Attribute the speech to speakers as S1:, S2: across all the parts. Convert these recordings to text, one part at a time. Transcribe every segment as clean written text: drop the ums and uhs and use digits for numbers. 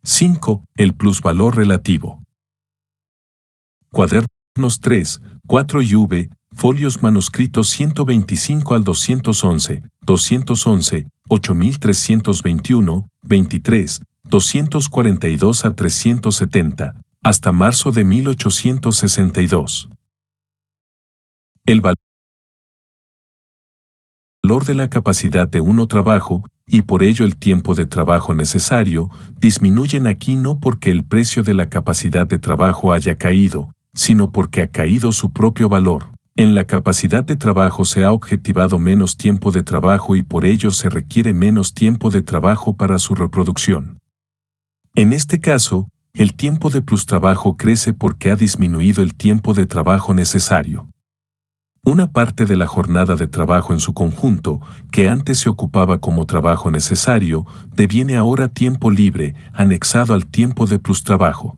S1: 5. El plusvalor relativo. Cuadernos 3, 4 y V, folios manuscritos 125 al 211, 8321, 23, 242 a 370, hasta marzo de 1862. El valor de la capacidad de uno trabajo, y por ello el tiempo de trabajo necesario, disminuyen aquí no porque el precio de la capacidad de trabajo haya caído, sino porque ha caído su propio valor. En la capacidad de trabajo se ha objetivado menos tiempo de trabajo y por ello se requiere menos tiempo de trabajo para su reproducción. En este caso, el tiempo de plustrabajo crece porque ha disminuido el tiempo de trabajo necesario. Una parte de la jornada de trabajo en su conjunto, que antes se ocupaba como trabajo necesario, deviene ahora tiempo libre, anexado al tiempo de plustrabajo.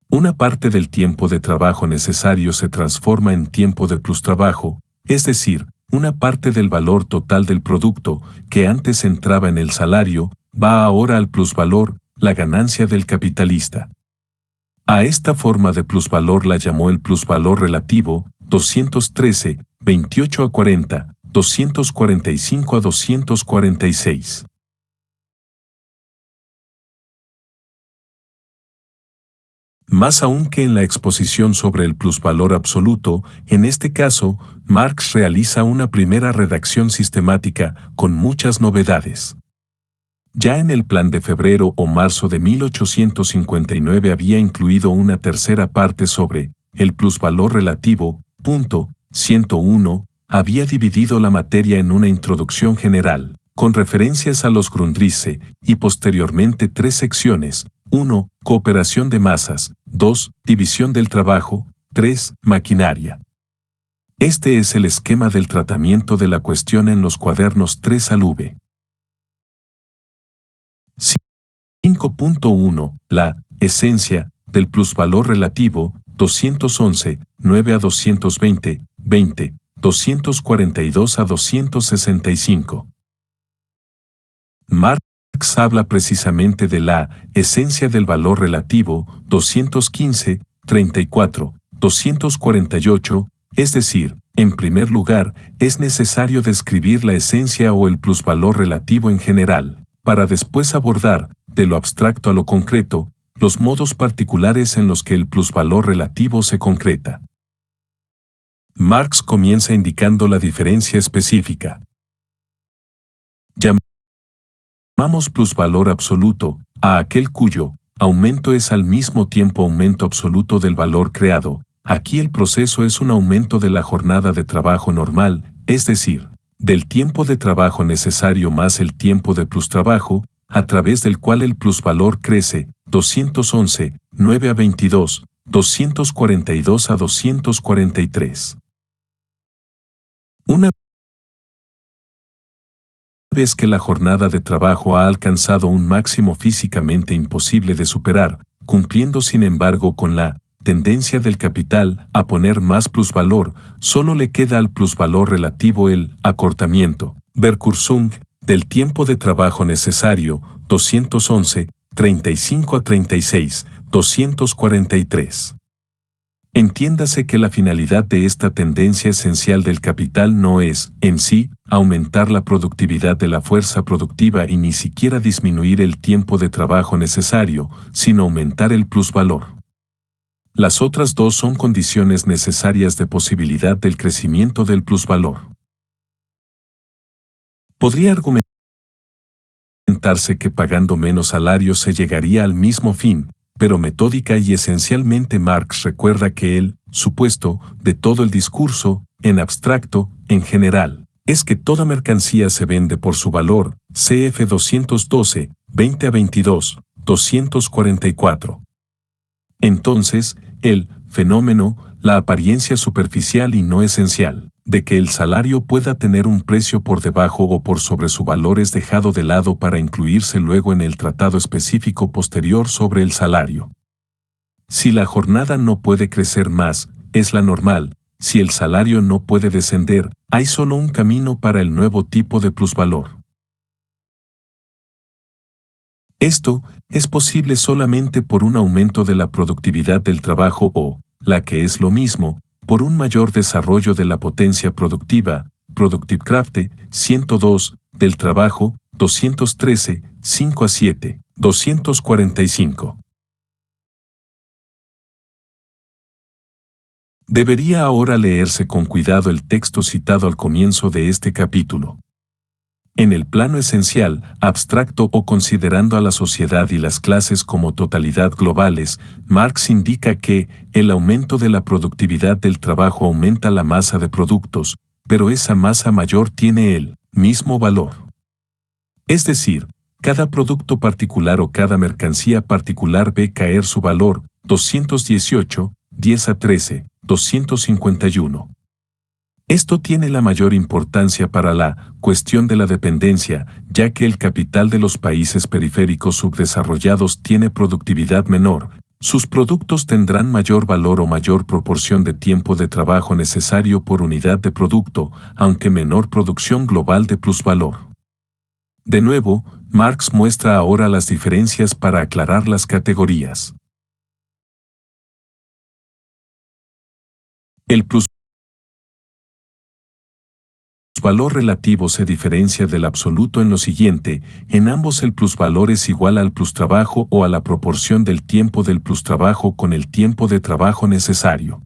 S1: Una parte del tiempo de trabajo necesario se transforma en tiempo de plustrabajo, es decir, una parte del valor total del producto, que antes entraba en el salario, va ahora al plusvalor, la ganancia del capitalista. A esta forma de plusvalor la llamó el plusvalor relativo, 213, 28 a 40, 245 a 246. Más aún que en la exposición sobre el plusvalor absoluto, en este caso, Marx realiza una primera redacción sistemática, con muchas novedades. Ya en el plan de febrero o marzo de 1859 había incluido una tercera parte sobre el plusvalor relativo, punto 101, había dividido la materia en una introducción general, con referencias a los Grundrisse, y posteriormente 3 secciones: 1. Cooperación de masas, 2. División del trabajo, 3. Maquinaria. Este es el esquema del tratamiento de la cuestión en los cuadernos 3 al V. 5.1. La esencia del plusvalor relativo, 211, 9 a 220, 20, 242 a 265. Marx habla precisamente de la esencia del valor relativo, 215, 34, 248, es decir, en primer lugar, es necesario describir la esencia o el plusvalor relativo en general, para después abordar, de lo abstracto a lo concreto, los modos particulares en los que el plusvalor relativo se concreta. Marx comienza indicando la diferencia específica. Llamamos plusvalor absoluto a aquel cuyo aumento es al mismo tiempo aumento absoluto del valor creado. Aquí el proceso es un aumento de la jornada de trabajo normal, es decir, del tiempo de trabajo necesario más el tiempo de plustrabajo, a través del cual el plusvalor crece, 211, 9 a 22, 242 a 243. Una vez que la jornada de trabajo ha alcanzado un máximo físicamente imposible de superar, cumpliendo sin embargo con la tendencia del capital a poner más plusvalor, solo le queda al plusvalor relativo el acortamiento, Verkürzung, del tiempo de trabajo necesario, 211, 35 a 36, 243. Entiéndase que la finalidad de esta tendencia esencial del capital no es, en sí, aumentar la productividad de la fuerza productiva y ni siquiera disminuir el tiempo de trabajo necesario, sino aumentar el plusvalor. Las otras dos son condiciones necesarias de posibilidad del crecimiento del plusvalor. Podría argumentarse que pagando menos salarios se llegaría al mismo fin, pero metódica y esencialmente Marx recuerda que el supuesto de todo el discurso, en abstracto, en general, es que toda mercancía se vende por su valor, cf 212, 20 a 22, 244. Entonces, el fenómeno, la apariencia superficial y no esencial, de que el salario pueda tener un precio por debajo o por sobre su valor es dejado de lado para incluirse luego en el tratado específico posterior sobre el salario. Si la jornada no puede crecer más, es la normal; si el salario no puede descender, hay solo un camino para el nuevo tipo de plusvalor. Esto es posible solamente por un aumento de la productividad del trabajo o, la que es lo mismo, por un mayor desarrollo de la potencia productiva, Productivkraft 102, del trabajo, 213, 5 a 7, 245. Debería ahora leerse con cuidado el texto citado al comienzo de este capítulo. En el plano esencial, abstracto o considerando a la sociedad y las clases como totalidad globales, Marx indica que el aumento de la productividad del trabajo aumenta la masa de productos, pero esa masa mayor tiene el mismo valor. Es decir, cada producto particular o cada mercancía particular ve caer su valor, 218, 10 a 13, 251. Esto tiene la mayor importancia para la cuestión de la dependencia, ya que el capital de los países periféricos subdesarrollados tiene productividad menor. Sus productos tendrán mayor valor o mayor proporción de tiempo de trabajo necesario por unidad de producto, aunque menor producción global de plusvalor. De nuevo, Marx muestra ahora las diferencias para aclarar las categorías. El plusvalor relativo se diferencia del absoluto en lo siguiente: en ambos el plusvalor es igual al plustrabajo o a la proporción del tiempo del plustrabajo con el tiempo de trabajo necesario.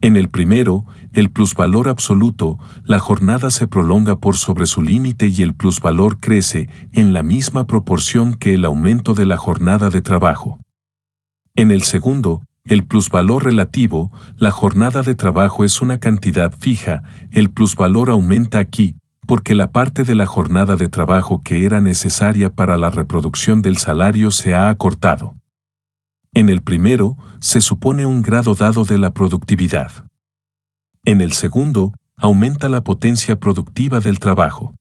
S1: En el primero, el plusvalor absoluto, la jornada se prolonga por sobre su límite y el plusvalor crece en la misma proporción que el aumento de la jornada de trabajo. En el segundo, el plusvalor relativo, la jornada de trabajo es una cantidad fija, el plusvalor aumenta aquí, porque la parte de la jornada de trabajo que era necesaria para la reproducción del salario se ha acortado. En el primero, se supone un grado dado de la productividad. En el segundo, aumenta la potencia productiva del trabajo.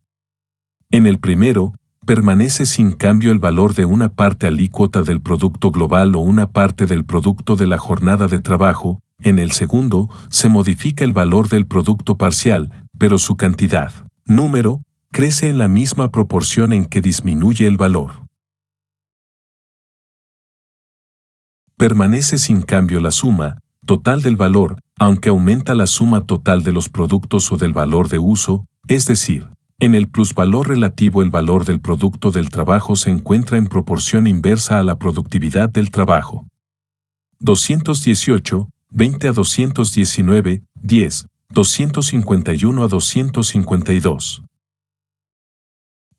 S1: En el primero, permanece sin cambio el valor de una parte alícuota del producto global o una parte del producto de la jornada de trabajo. En el segundo, se modifica el valor del producto parcial, pero su cantidad, número, crece en la misma proporción en que disminuye el valor. Permanece sin cambio la suma total del valor, aunque aumenta la suma total de los productos o del valor de uso, es decir, en el plusvalor relativo el valor del producto del trabajo se encuentra en proporción inversa a la productividad del trabajo. 218, 20 a 219, 10, 251 a 252.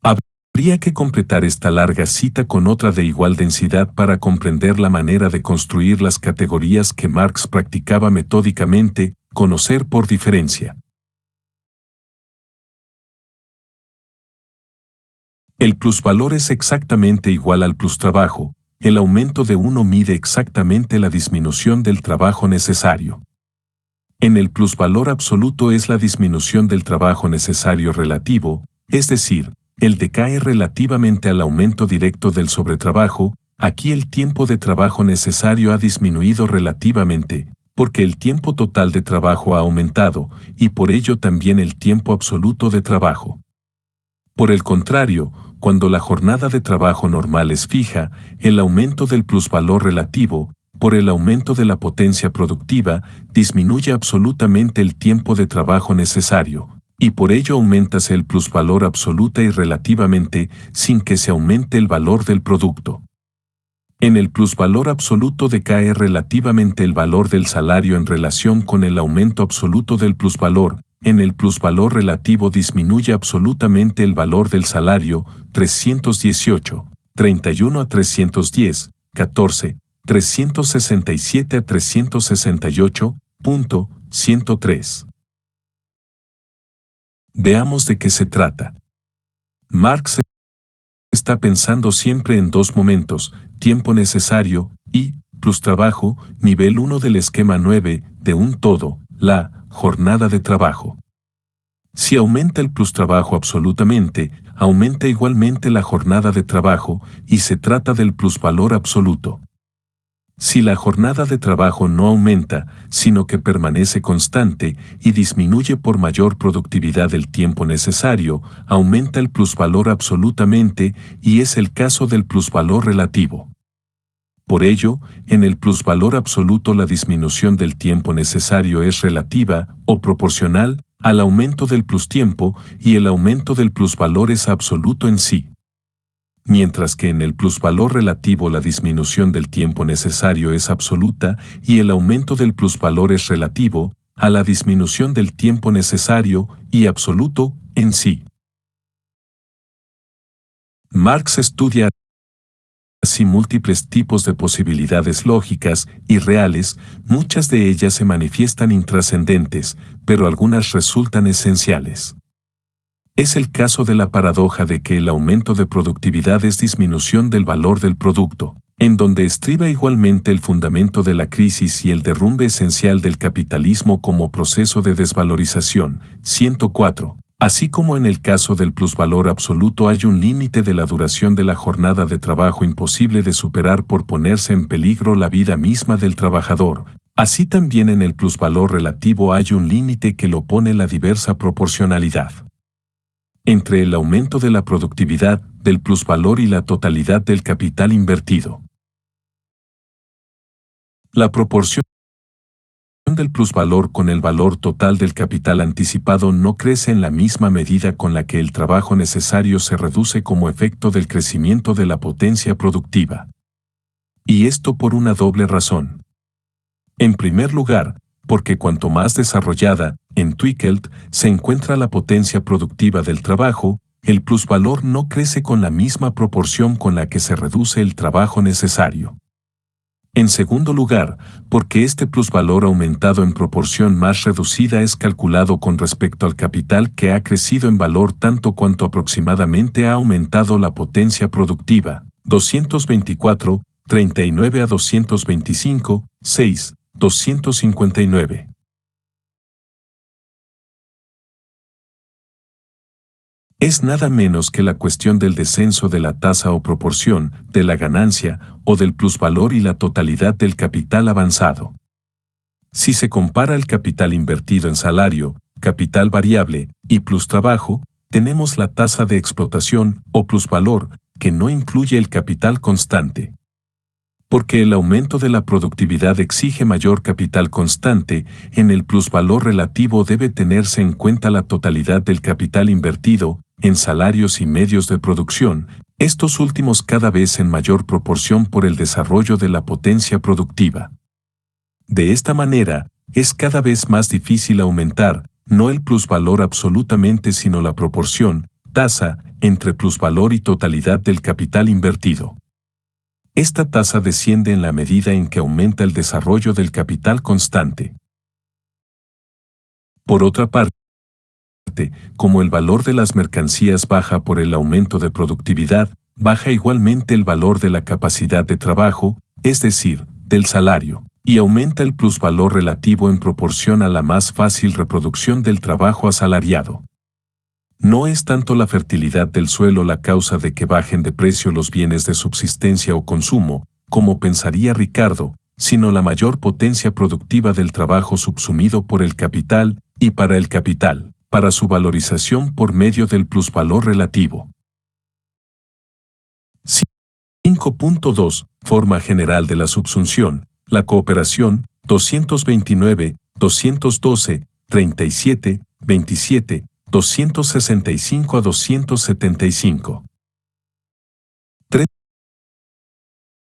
S1: Habría que completar esta larga cita con otra de igual densidad para comprender la manera de construir las categorías que Marx practicaba metódicamente, conocer por diferencia. El plusvalor es exactamente igual al plustrabajo. El aumento de uno mide exactamente la disminución del trabajo necesario. En el plusvalor absoluto es la disminución del trabajo necesario relativo, es decir, el decae relativamente al aumento directo del sobretrabajo. Aquí el tiempo de trabajo necesario ha disminuido relativamente, porque el tiempo total de trabajo ha aumentado, y por ello también el tiempo absoluto de trabajo. Por el contrario, cuando la jornada de trabajo normal es fija, el aumento del plusvalor relativo, por el aumento de la potencia productiva, disminuye absolutamente el tiempo de trabajo necesario, y por ello aumentase el plusvalor absoluta y relativamente, sin que se aumente el valor del producto. En el plusvalor absoluto decae relativamente el valor del salario en relación con el aumento absoluto del plusvalor. En el plusvalor relativo disminuye absolutamente el valor del salario, 318, 31 a 310, 14, 367 a 368, 103. Veamos de qué se trata. Marx está pensando siempre en dos momentos: tiempo necesario y plustrabajo, nivel 1 del esquema 9, de un todo, la jornada de trabajo. Si aumenta el plustrabajo absolutamente, aumenta igualmente la jornada de trabajo, y se trata del plusvalor absoluto. Si la jornada de trabajo no aumenta, sino que permanece constante y disminuye por mayor productividad del tiempo necesario, aumenta el plusvalor absolutamente y es el caso del plusvalor relativo. Por ello, en el plusvalor absoluto la disminución del tiempo necesario es relativa o proporcional al aumento del plustiempo y el aumento del plusvalor es absoluto en sí. Mientras que en el plusvalor relativo la disminución del tiempo necesario es absoluta y el aumento del plusvalor es relativo a la disminución del tiempo necesario y absoluto en sí. Marx estudia así múltiples tipos de posibilidades lógicas y reales, muchas de ellas se manifiestan intrascendentes, pero algunas resultan esenciales. Es el caso de la paradoja de que el aumento de productividad es disminución del valor del producto, en donde estriba igualmente el fundamento de la crisis y el derrumbe esencial del capitalismo como proceso de desvalorización. 104. Así como en el caso del plusvalor absoluto hay un límite de la duración de la jornada de trabajo imposible de superar por ponerse en peligro la vida misma del trabajador, así también en el plusvalor relativo hay un límite que lo pone la diversa proporcionalidad entre el aumento de la productividad, del plusvalor y la totalidad del capital invertido. La proporción del plusvalor con el valor total del capital anticipado no crece en la misma medida con la que el trabajo necesario se reduce como efecto del crecimiento de la potencia productiva. Y esto por una doble razón. En primer lugar, porque cuanto más desarrollada, en Twickelt, se encuentra la potencia productiva del trabajo, el plusvalor no crece con la misma proporción con la que se reduce el trabajo necesario. En segundo lugar, porque este plusvalor aumentado en proporción más reducida es calculado con respecto al capital que ha crecido en valor tanto cuanto aproximadamente ha aumentado la potencia productiva. 224, 39 a 225, 6. 259. Es nada menos que la cuestión del descenso de la tasa o proporción, de la ganancia, o del plusvalor y la totalidad del capital avanzado. Si se compara el capital invertido en salario, capital variable y plustrabajo, tenemos la tasa de explotación o plusvalor, que no incluye el capital constante. Porque el aumento de la productividad exige mayor capital constante, en el plusvalor relativo debe tenerse en cuenta la totalidad del capital invertido, en salarios y medios de producción, estos últimos cada vez en mayor proporción por el desarrollo de la potencia productiva. De esta manera, es cada vez más difícil aumentar, no el plusvalor absolutamente sino la proporción, tasa, entre plusvalor y totalidad del capital invertido. Esta tasa desciende en la medida en que aumenta el desarrollo del capital constante. Por otra parte, como el valor de las mercancías baja por el aumento de productividad, baja igualmente el valor de la capacidad de trabajo, es decir, del salario, y aumenta el plusvalor relativo en proporción a la más fácil reproducción del trabajo asalariado. No es tanto la fertilidad del suelo la causa de que bajen de precio los bienes de subsistencia o consumo, como pensaría Ricardo, sino la mayor potencia productiva del trabajo subsumido por el capital, y para el capital, para su valorización por medio del plusvalor relativo. 5.2. Forma general de la subsunción, la cooperación, 229, 212, 37, 27, 265 a 275. 3.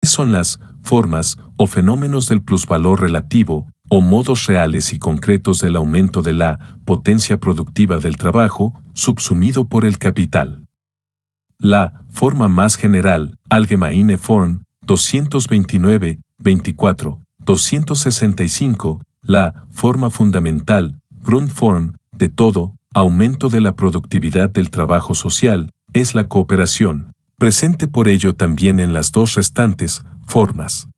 S1: Son las formas o fenómenos del plusvalor relativo, o modos reales y concretos del aumento de la potencia productiva del trabajo, subsumido por el capital. La forma más general, Allgemeine Form, 229, 24, 265, la forma fundamental, Grundform, de todo, aumento de la productividad del trabajo social, es la cooperación, presente por ello también en las dos restantes formas.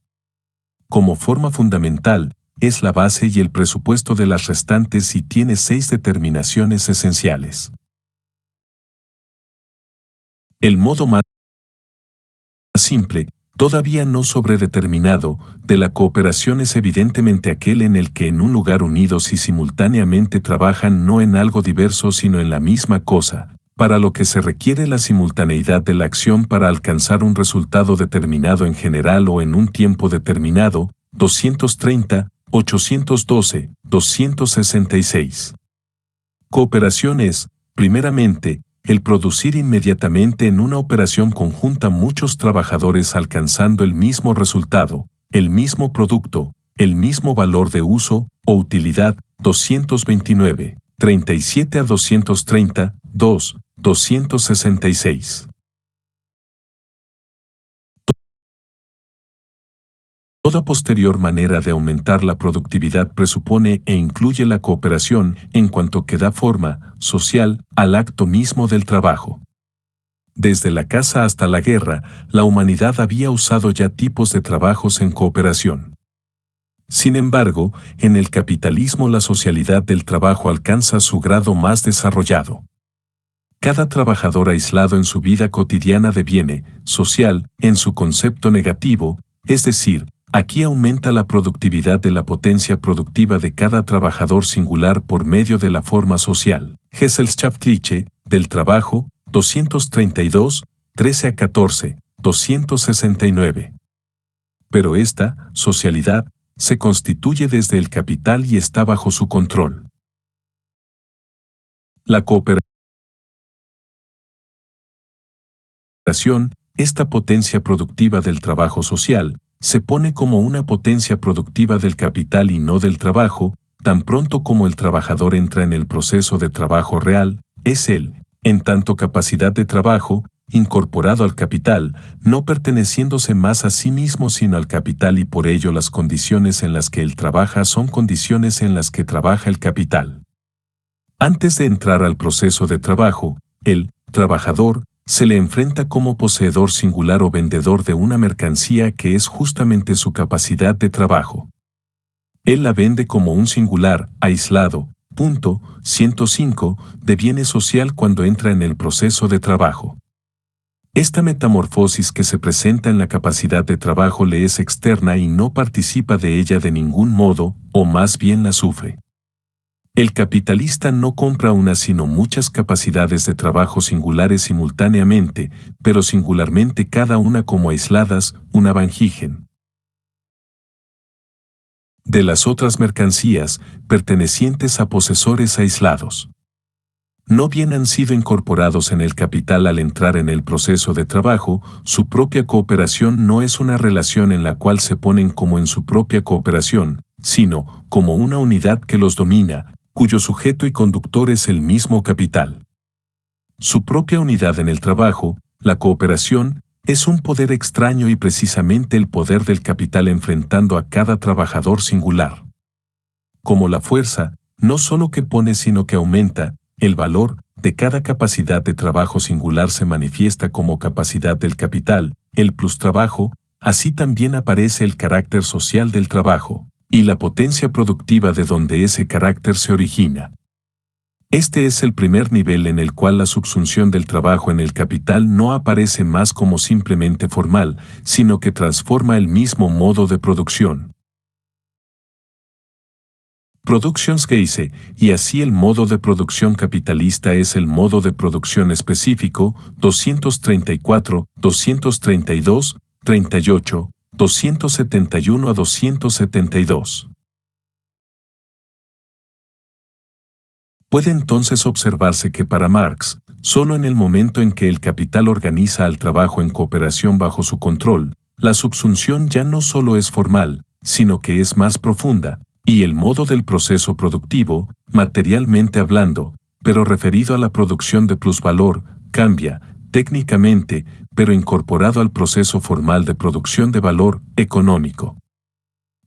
S1: Como forma fundamental, es la base y el presupuesto de las restantes y tiene 6 determinaciones esenciales. El modo más simple, todavía no sobredeterminado, de la cooperación es evidentemente aquel en el que en un lugar unidos y simultáneamente trabajan no en algo diverso sino en la misma cosa, para lo que se requiere la simultaneidad de la acción para alcanzar un resultado determinado en general o en un tiempo determinado. 230, 812, 266. Cooperación es, primeramente, el producir inmediatamente en una operación conjunta muchos trabajadores alcanzando el mismo resultado, el mismo producto, el mismo valor de uso o utilidad. 229, 37 a 230, 266. Toda posterior manera de aumentar la productividad presupone e incluye la cooperación en cuanto que da forma social al acto mismo del trabajo. Desde la caza hasta la guerra, la humanidad había usado ya tipos de trabajos en cooperación. Sin embargo, en el capitalismo la socialidad del trabajo alcanza su grado más desarrollado. Cada trabajador aislado en su vida cotidiana deviene social en su concepto negativo, es decir, aquí aumenta la productividad de la potencia productiva de cada trabajador singular por medio de la forma social. Gesellschaftliche, del trabajo, 232, 13 a 14, 269. Pero esta, socialidad, se constituye desde el capital y está bajo su control. La cooperación, esta potencia productiva del trabajo social, se pone como una potencia productiva del capital y no del trabajo, tan pronto como el trabajador entra en el proceso de trabajo real, es él, en tanto capacidad de trabajo, incorporado al capital, no perteneciéndose más a sí mismo sino al capital y por ello las condiciones en las que él trabaja son condiciones en las que trabaja el capital. Antes de entrar al proceso de trabajo, el trabajador se le enfrenta como poseedor singular o vendedor de una mercancía que es justamente su capacidad de trabajo. Él la vende como un singular, aislado, punto, 105, deviene social cuando entra en el proceso de trabajo. Esta metamorfosis que se presenta en la capacidad de trabajo le es externa y no participa de ella de ningún modo, o más bien la sufre. El capitalista no compra una sino muchas capacidades de trabajo singulares simultáneamente, pero singularmente cada una como aisladas, una Van Giegen. De las otras mercancías, pertenecientes a posesores aislados. No bien han sido incorporados en el capital al entrar en el proceso de trabajo, su propia cooperación no es una relación en la cual se ponen como en su propia cooperación, sino como una unidad que los domina, cuyo sujeto y conductor es el mismo capital. Su propia unidad en el trabajo, la cooperación, es un poder extraño y precisamente el poder del capital enfrentando a cada trabajador singular. Como la fuerza, no solo que pone sino que aumenta, el valor de cada capacidad de trabajo singular se manifiesta como capacidad del capital, el plus trabajo, así también aparece el carácter social del trabajo, y la potencia productiva de donde ese carácter se origina. Este es el primer nivel en el cual la subsunción del trabajo en el capital no aparece más como simplemente formal, sino que transforma el mismo modo de producción. Produktionsweise, y así el modo de producción capitalista es el modo de producción específico, 234, 232, 38, 271 a 272. Puede entonces observarse que para Marx, solo en el momento en que el capital organiza al trabajo en cooperación bajo su control, la subsunción ya no solo es formal, sino que es más profunda, y el modo del proceso productivo, materialmente hablando, pero referido a la producción de plusvalor, cambia, técnicamente, pero incorporado al proceso formal de producción de valor económico.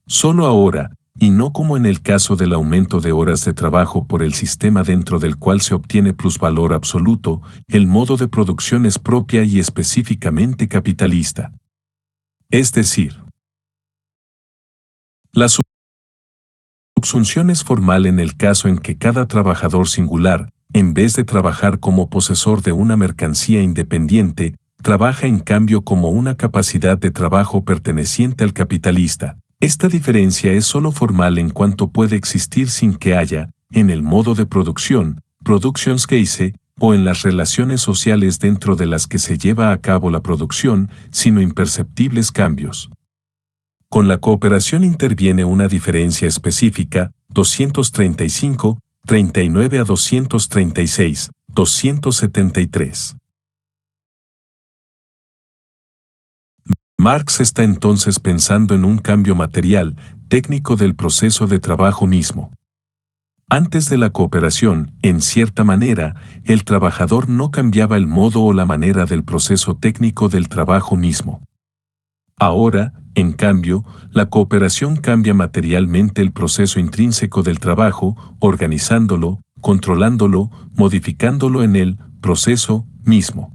S1: Solo ahora, y no como en el caso del aumento de horas de trabajo por el sistema dentro del cual se obtiene plusvalor absoluto, el modo de producción es propia y específicamente capitalista. Es decir, la subsunción es formal en el caso en que cada trabajador singular, en vez de trabajar como posesor de una mercancía independiente, trabaja en cambio como una capacidad de trabajo perteneciente al capitalista. Esta diferencia es solo formal en cuanto puede existir sin que haya, en el modo de producción, Produktionsweise, o en las relaciones sociales dentro de las que se lleva a cabo la producción, sino imperceptibles cambios. Con la cooperación interviene una diferencia específica, 235, 39 a 236, 273. Marx está entonces pensando en un cambio material, técnico del proceso de trabajo mismo. Antes de la cooperación, en cierta manera, el trabajador no cambiaba el modo o la manera del proceso técnico del trabajo mismo. Ahora, en cambio, la cooperación cambia materialmente el proceso intrínseco del trabajo, organizándolo, controlándolo, modificándolo en el proceso mismo.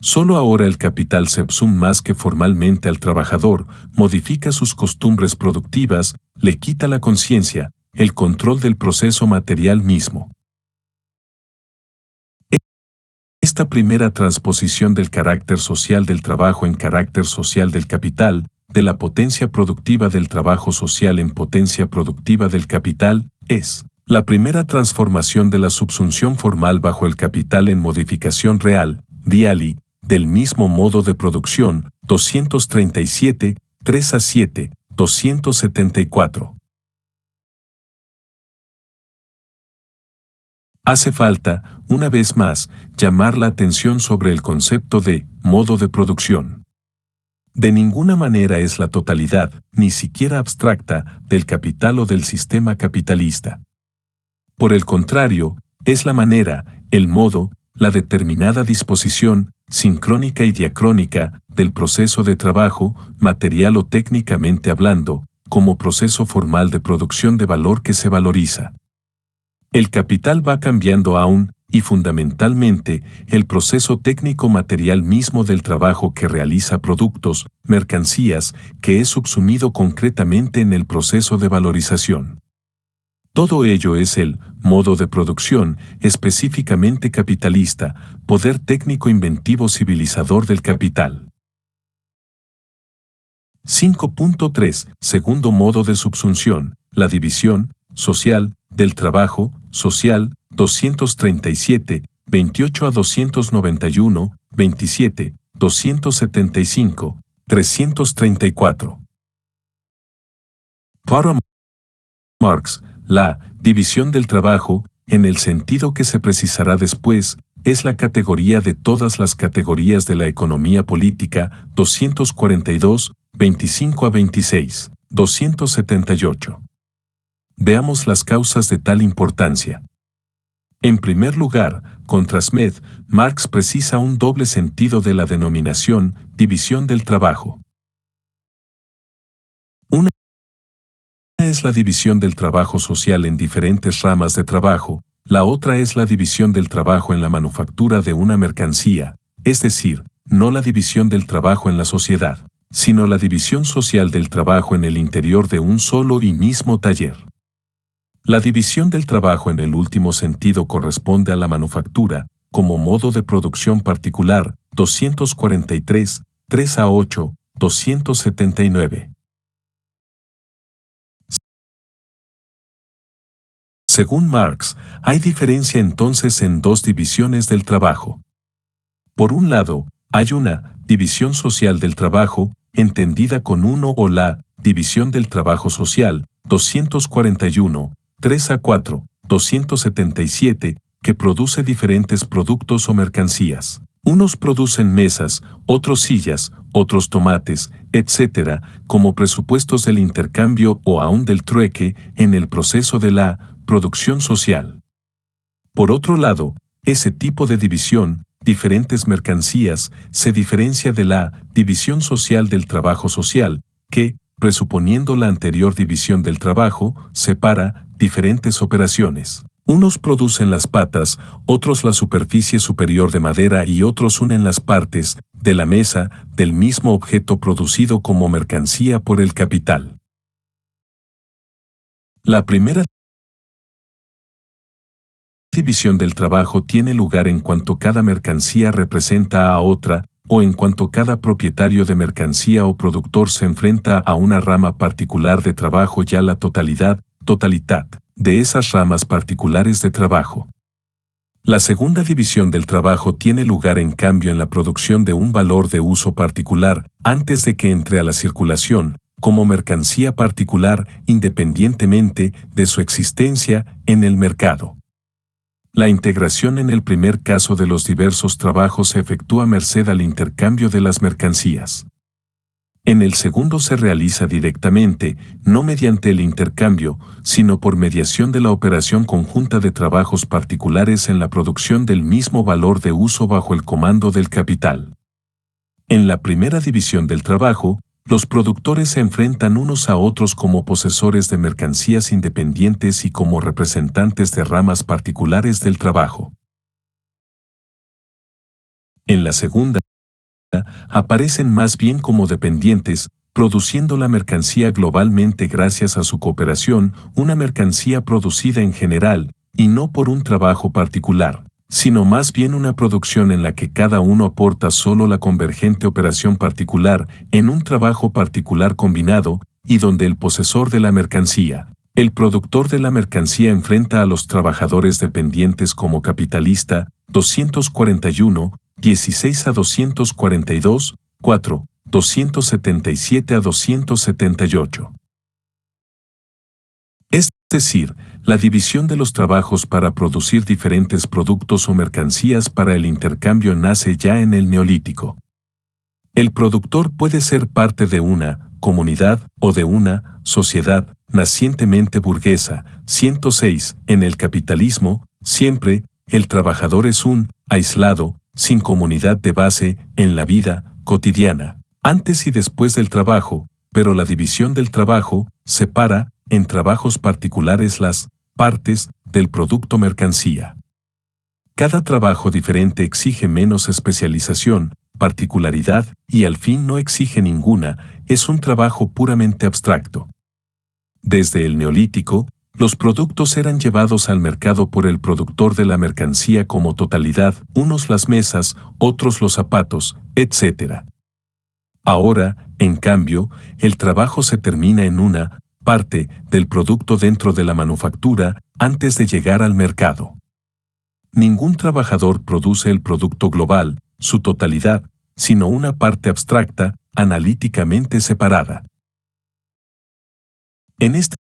S1: Solo ahora el capital subsume más que formalmente al trabajador, modifica sus costumbres productivas, le quita la conciencia, el control del proceso material mismo. Esta primera transposición del carácter social del trabajo en carácter social del capital, de la potencia productiva del trabajo social en potencia productiva del capital, es la primera transformación de la subsunción formal bajo el capital en modificación real, reali, del mismo modo de producción, 237, 3 a 7, 274. Hace falta, una vez más, llamar la atención sobre el concepto de modo de producción. De ninguna manera es la totalidad, ni siquiera abstracta, del capital o del sistema capitalista. Por el contrario, es la manera, el modo, la determinada disposición, sincrónica y diacrónica, del proceso de trabajo, material o técnicamente hablando, como proceso formal de producción de valor que se valoriza. El capital va cambiando aún, y fundamentalmente, el proceso técnico material mismo del trabajo que realiza productos, mercancías, que es subsumido concretamente en el proceso de valorización. Todo ello es el modo de producción específicamente capitalista, poder técnico inventivo civilizador del capital. 5.3. Segundo modo de subsunción, la división social del trabajo social, 237, 28 a 291, 27, 275, 334. Para Marx, la división del trabajo, en el sentido que se precisará después, es la categoría de todas las categorías de la economía política, 242, 25 a 26, 278. Veamos las causas de tal importancia. En primer lugar, contra Smith, Marx precisa un doble sentido de la denominación división del trabajo. Una es la división del trabajo social en diferentes ramas de trabajo, la otra es la división del trabajo en la manufactura de una mercancía, es decir, no la división del trabajo en la sociedad, sino la división social del trabajo en el interior de un solo y mismo taller. La división del trabajo en el último sentido corresponde a la manufactura, como modo de producción particular, 243, 3 a 8, 279. Según Marx, hay diferencia entonces en dos divisiones del trabajo. Por un lado, hay una división social del trabajo, entendida con uno o la división del trabajo social, 241, 3 a 4, 277, que produce diferentes productos o mercancías. Unos producen mesas, otros sillas, otros tomates, etc., como presupuestos del intercambio o aún del trueque en el proceso de la producción social. Por otro lado, ese tipo de división, diferentes mercancías, se diferencia de la división social del trabajo social, que, presuponiendo la anterior división del trabajo, separa diferentes operaciones. Unos producen las patas, otros la superficie superior de madera y otros unen las partes de la mesa del mismo objeto producido como mercancía por el capital. La primera división del trabajo tiene lugar en cuanto cada mercancía representa a otra o en cuanto cada propietario de mercancía o productor se enfrenta a una rama particular de trabajo, ya la totalitat, de esas ramas particulares de trabajo. La segunda división del trabajo tiene lugar en cambio en la producción de un valor de uso particular antes de que entre a la circulación, como mercancía particular independientemente de su existencia en el mercado. La integración en el primer caso de los diversos trabajos se efectúa merced al intercambio de las mercancías. En el segundo se realiza directamente, no mediante el intercambio, sino por mediación de la operación conjunta de trabajos particulares en la producción del mismo valor de uso bajo el comando del capital. En la primera división del trabajo, los productores se enfrentan unos a otros como posesores de mercancías independientes y como representantes de ramas particulares del trabajo. En la segunda, aparecen más bien como dependientes, produciendo la mercancía globalmente gracias a su cooperación, una mercancía producida en general, y no por un trabajo particular, sino más bien una producción en la que cada uno aporta solo la convergente operación particular en un trabajo particular combinado, y donde el posesor de la mercancía, el productor de la mercancía, enfrenta a los trabajadores dependientes como capitalista. 241, 16 a 242, 4, 277 a 278. Es decir, la división de los trabajos para producir diferentes productos o mercancías para el intercambio nace ya en el Neolítico. El productor puede ser parte de una comunidad o de una sociedad nacientemente burguesa. 106. En el capitalismo, siempre, el trabajador es un aislado, sin comunidad de base, en la vida cotidiana, antes y después del trabajo, pero la división del trabajo separa, en trabajos particulares, las partes del producto mercancía. Cada trabajo diferente exige menos especialización, particularidad, y al fin no exige ninguna, es un trabajo puramente abstracto. Desde el Neolítico, los productos eran llevados al mercado por el productor de la mercancía como totalidad, unos las mesas, otros los zapatos, etc. Ahora, en cambio, el trabajo se termina en una parte del producto dentro de la manufactura antes de llegar al mercado. Ningún trabajador produce el producto global, su totalidad, sino una parte abstracta, analíticamente separada. En este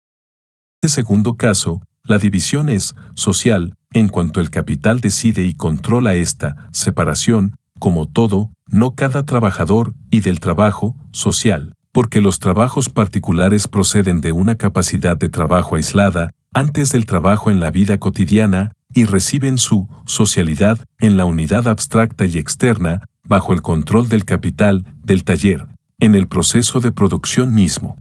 S1: segundo caso, la división es social, en cuanto el capital decide y controla esta separación, como todo, no cada trabajador, y del trabajo social, porque los trabajos particulares proceden de una capacidad de trabajo aislada, antes del trabajo en la vida cotidiana, y reciben su socialidad en la unidad abstracta y externa, bajo el control del capital, del taller, en el proceso de producción mismo.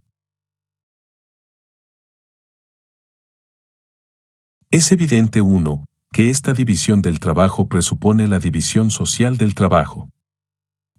S1: Es evidente, 1, que esta división del trabajo presupone la división social del trabajo.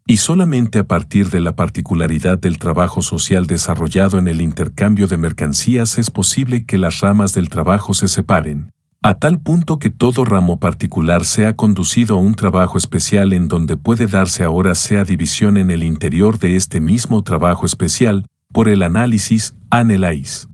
S1: Y solamente a partir de la particularidad del trabajo social desarrollado en el intercambio de mercancías es posible que las ramas del trabajo se separen, a tal punto que todo ramo particular sea conducido a un trabajo especial en donde puede darse ahora sea división en el interior de este mismo trabajo especial, por el análisis, análisis.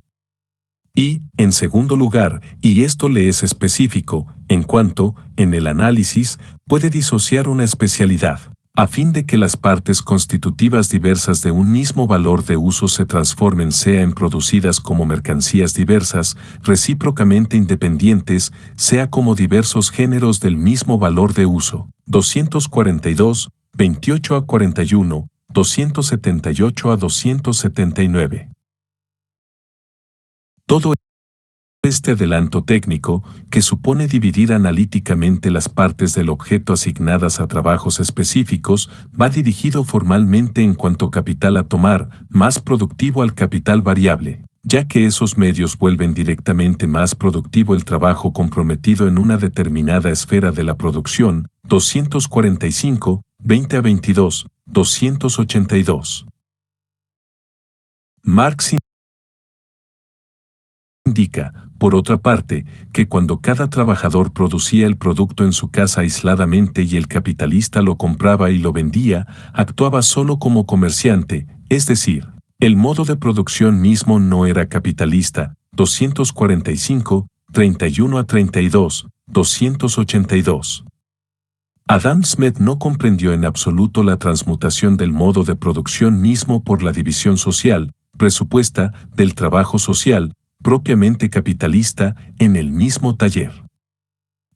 S1: Y, en segundo lugar, y esto le es específico, en cuanto, en el análisis, puede disociar una especialidad, a fin de que las partes constitutivas diversas de un mismo valor de uso se transformen sea en producidas como mercancías diversas, recíprocamente independientes, sea como diversos géneros del mismo valor de uso. 242, 28 a 41, 278 a 279. Todo este adelanto técnico, que supone dividir analíticamente las partes del objeto asignadas a trabajos específicos, va dirigido formalmente en cuanto capital a tomar, más productivo al capital variable, ya que esos medios vuelven directamente más productivo el trabajo comprometido en una determinada esfera de la producción. 245, 20 a 22, 282. Marx indica, por otra parte, que cuando cada trabajador producía el producto en su casa aisladamente y el capitalista lo compraba y lo vendía, actuaba solo como comerciante, es decir, el modo de producción mismo no era capitalista. 245, 31 a 32, 282. Adam Smith no comprendió en absoluto la transmutación del modo de producción mismo por la división social, presupuesta, del trabajo social, propiamente capitalista, en el mismo taller.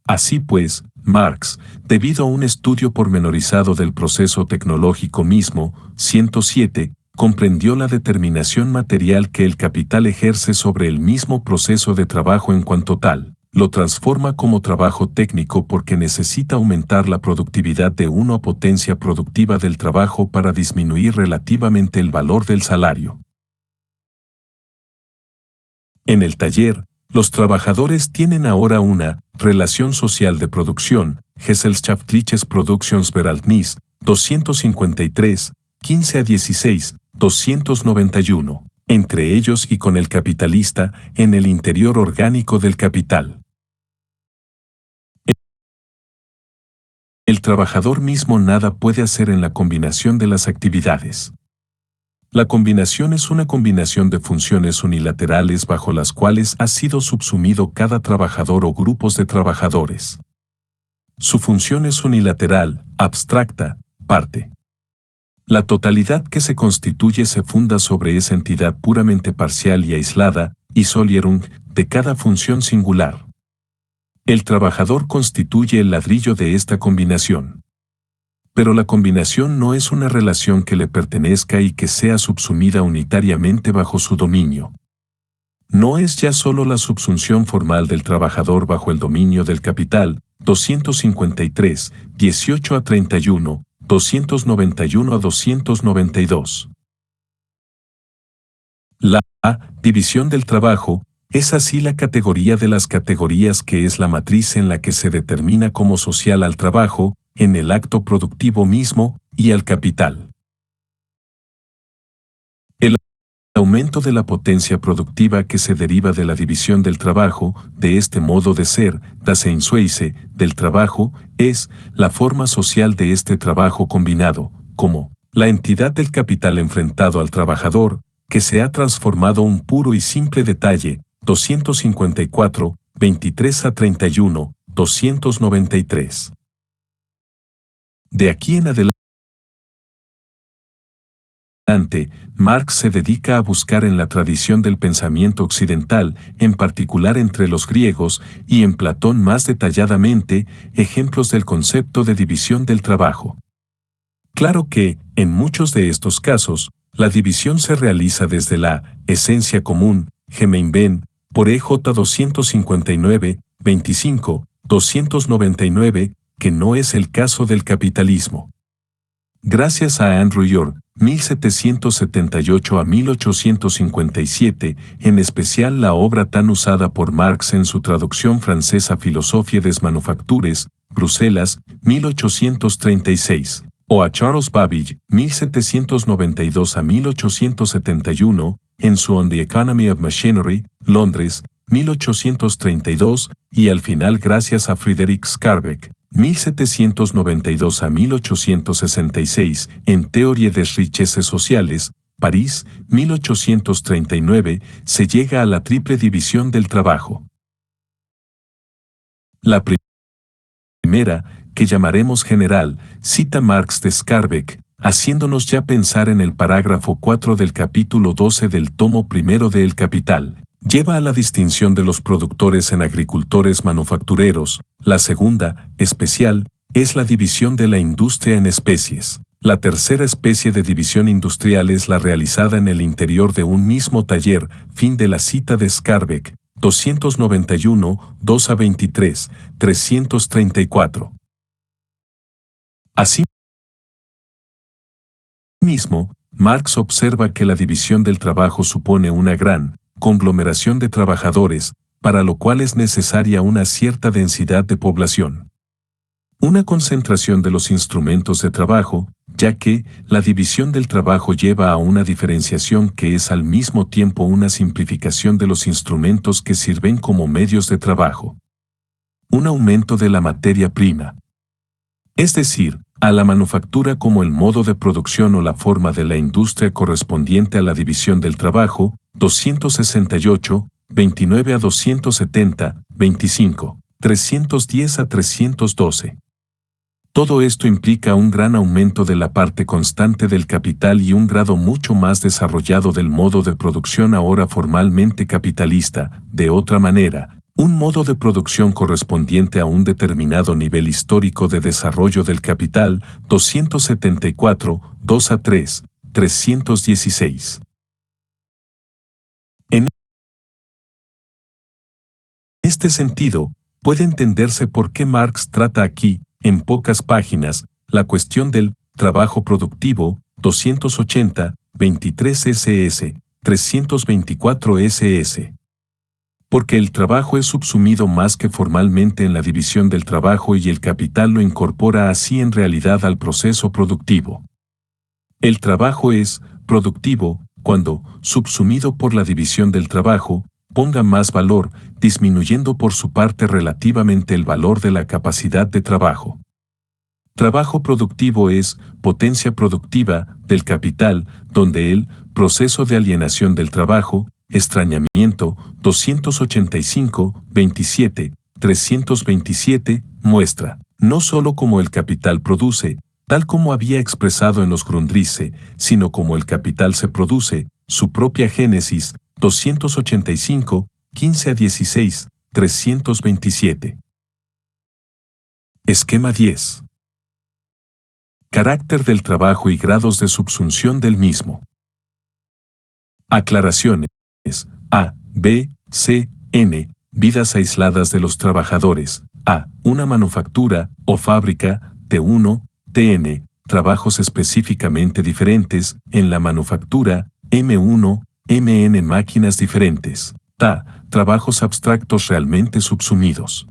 S1: Así pues, Marx, debido a un estudio pormenorizado del proceso tecnológico mismo, 107, comprendió la determinación material que el capital ejerce sobre el mismo proceso de trabajo en cuanto tal. Lo transforma como trabajo técnico porque necesita aumentar la productividad de una potencia productiva del trabajo para disminuir relativamente el valor del salario. En el taller, los trabajadores tienen ahora una relación social de producción, Gesellschaftliches Produktionsverhältnis, 253, 15 a 16, 291, entre ellos y con el capitalista, en el interior orgánico del capital. El trabajador mismo nada puede hacer en la combinación de las actividades. La combinación es una combinación de funciones unilaterales bajo las cuales ha sido subsumido cada trabajador o grupos de trabajadores. Su función es unilateral, abstracta, parte. La totalidad que se constituye se funda sobre esa entidad puramente parcial y aislada, Isolierung, de cada función singular. El trabajador constituye el ladrillo de esta combinación. Pero la combinación no es una relación que le pertenezca y que sea subsumida unitariamente bajo su dominio. No es ya solo la subsunción formal del trabajador bajo el dominio del capital, 253, 18 a 31, 291 a 292. La división del trabajo es así la categoría de las categorías que es la matriz en la que se determina como social al trabajo, en el acto productivo mismo, y al capital. El aumento de la potencia productiva que se deriva de la división del trabajo, de este modo de ser, Daseinsweise, del trabajo, es la forma social de este trabajo combinado, como la entidad del capital enfrentado al trabajador, que se ha transformado un puro y simple detalle, 254, 23 a 31, 293. De aquí en adelante, Marx se dedica a buscar en la tradición del pensamiento occidental, en particular entre los griegos, y en Platón más detalladamente, ejemplos del concepto de división del trabajo. Claro que, en muchos de estos casos, la división se realiza desde la esencia común, Gemeinben, por EJ 259, 25, 299, que no es el caso del capitalismo. Gracias a Andrew York, 1778 a 1857, en especial la obra tan usada por Marx en su traducción francesa Philosophie des Manufactures, Bruselas, 1836, o a Charles Babbage, 1792 a 1871, en su On the Economy of Machinery, Londres, 1832, y al final gracias a Friedrich Skarbek, 1792 a 1866, en Théorie des Richesses Sociales, París, 1839, se llega a la triple división del trabajo. La primera, que llamaremos general, cita Marx de Skarbek, haciéndonos ya pensar en el parágrafo 4 del capítulo 12 del tomo primero de El Capital. Lleva a la distinción de los productores en agricultores manufactureros. La segunda, especial, es la división de la industria en especies. La tercera especie de división industrial es la realizada en el interior de un mismo taller. Fin de la cita de Skarbek, 291, 2 a 23, 334. Asimismo, Marx observa que la división del trabajo supone una gran conglomeración de trabajadores, para lo cual es necesaria una cierta densidad de población. Una concentración de los instrumentos de trabajo, ya que la división del trabajo lleva a una diferenciación que es al mismo tiempo una simplificación de los instrumentos que sirven como medios de trabajo. Un aumento de la materia prima. Es decir, a la manufactura como el modo de producción o la forma de la industria correspondiente a la división del trabajo, 268, 29 a 270, 25, 310 a 312. Todo esto implica un gran aumento de la parte constante del capital y un grado mucho más desarrollado del modo de producción ahora formalmente capitalista. De otra manera, un modo de producción correspondiente a un determinado nivel histórico de desarrollo del capital, 274, 2 a 3, 316. En este sentido, puede entenderse por qué Marx trata aquí, en pocas páginas, la cuestión del trabajo productivo, 280, 23 SS, 324 SS. Porque el trabajo es subsumido más que formalmente en la división del trabajo y el capital lo incorpora así en realidad al proceso productivo. El trabajo es productivo cuando, subsumido por la división del trabajo, ponga más valor, disminuyendo por su parte relativamente el valor de la capacidad de trabajo. Trabajo productivo es potencia productiva del capital, donde el proceso de alienación del trabajo, extrañamiento, 285, 27, 327, muestra, no sólo cómo el capital produce, tal como había expresado en los Grundrisse, sino cómo el capital se produce, su propia génesis, 285, 15 a 16, 327. Esquema 10. Carácter del trabajo y grados de subsunción del mismo. Aclaraciones. A, B, C, N. Vidas aisladas de los trabajadores. A. Una manufactura o fábrica. T1, TN. Trabajos específicamente diferentes. En la manufactura. M1, MN. Máquinas diferentes. Ta. Trabajos abstractos realmente subsumidos.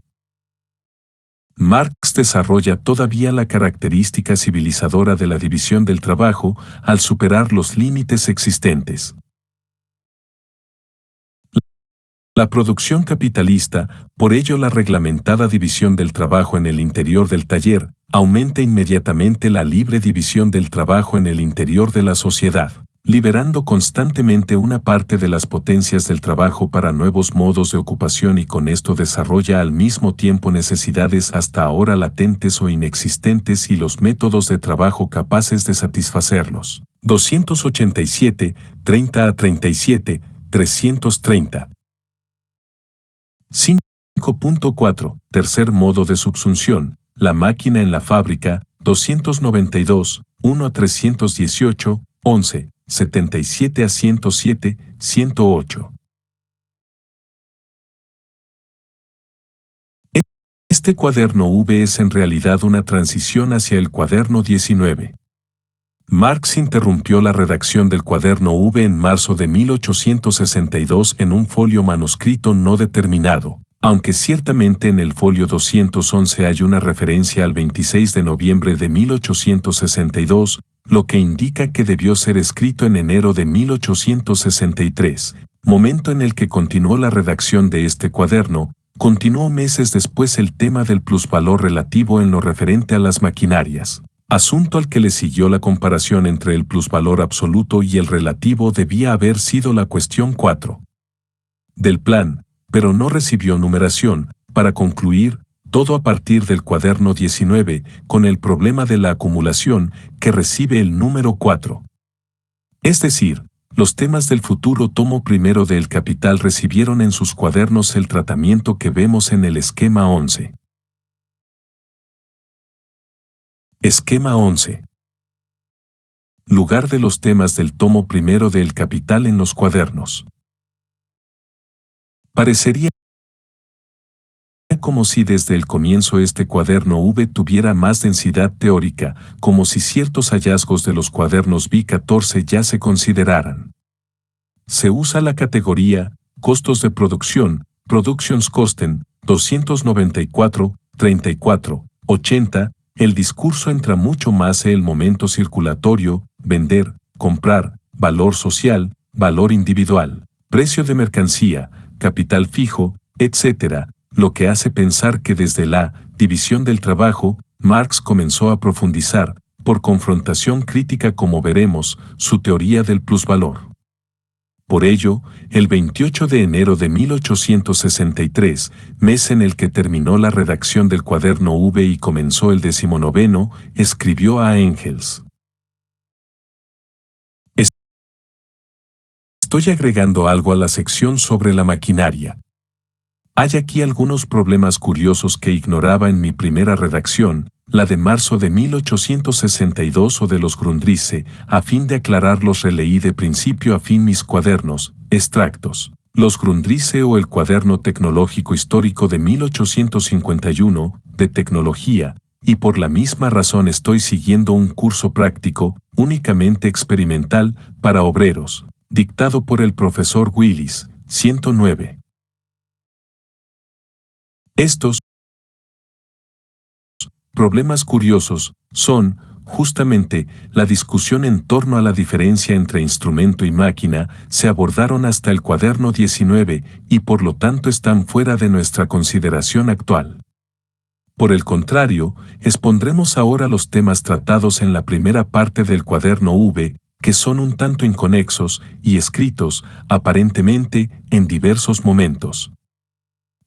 S1: Marx desarrolla todavía la característica civilizadora de la división del trabajo al superar los límites existentes. La producción capitalista, por ello la reglamentada división del trabajo en el interior del taller, aumenta inmediatamente la libre división del trabajo en el interior de la sociedad, liberando constantemente una parte de las potencias del trabajo para nuevos modos de ocupación y con esto desarrolla al mismo tiempo necesidades hasta ahora latentes o inexistentes y los métodos de trabajo capaces de satisfacerlos. 287, 30 a 37, 330. 5.4. Tercer modo de subsunción, la máquina en la fábrica, 292, 1 a 318, 11, 77 a 107, 108. Este cuaderno V es en realidad una transición hacia el cuaderno 19. Marx interrumpió la redacción del cuaderno V en marzo de 1862 en un folio manuscrito no determinado, aunque ciertamente en el folio 211 hay una referencia al 26 de noviembre de 1862, lo que indica que debió ser escrito en enero de 1863, momento en el que continuó la redacción de este cuaderno. Continuó meses después el tema del plusvalor relativo en lo referente a las maquinarias. Asunto al que le siguió la comparación entre el plusvalor absoluto y el relativo debía haber sido la cuestión 4 del plan, pero no recibió numeración, para concluir, todo a partir del cuaderno 19, con el problema de la acumulación, que recibe el número 4. Es decir, los temas del futuro tomo primero del Capital recibieron en sus cuadernos el tratamiento que vemos en el esquema 11. Esquema 11. Lugar de los temas del tomo primero del Capital en los cuadernos. Parecería como si desde el comienzo este cuaderno V tuviera más densidad teórica, como si ciertos hallazgos de los cuadernos B14 ya se consideraran. Se usa la categoría costos de producción, Productionskosten, 294, 34, 80, el discurso entra mucho más en el momento circulatorio, vender, comprar, valor social, valor individual, precio de mercancía, capital fijo, etc., lo que hace pensar que desde la división del trabajo, Marx comenzó a profundizar, por confrontación crítica como veremos, su teoría del plusvalor. Por ello, el 28 de enero de 1863, mes en el que terminó la redacción del cuaderno V y comenzó el 19º, escribió a Engels: Estoy agregando algo a la sección sobre la maquinaria. Hay aquí algunos problemas curiosos que ignoraba en mi primera redacción, la de marzo de 1862 o de los Grundrisse, a fin de aclararlos releí de principio a fin mis cuadernos, extractos. Los Grundrisse o el cuaderno tecnológico histórico de 1851, de tecnología, y por la misma razón estoy siguiendo un curso práctico, únicamente experimental, para obreros, dictado por el profesor Willis, 109. Estos problemas curiosos son, justamente, la discusión en torno a la diferencia entre instrumento y máquina, se abordaron hasta el cuaderno 19 y por lo tanto están fuera de nuestra consideración actual. Por el contrario, expondremos ahora los temas tratados en la primera parte del cuaderno V, que son un tanto inconexos y escritos, aparentemente, en diversos momentos.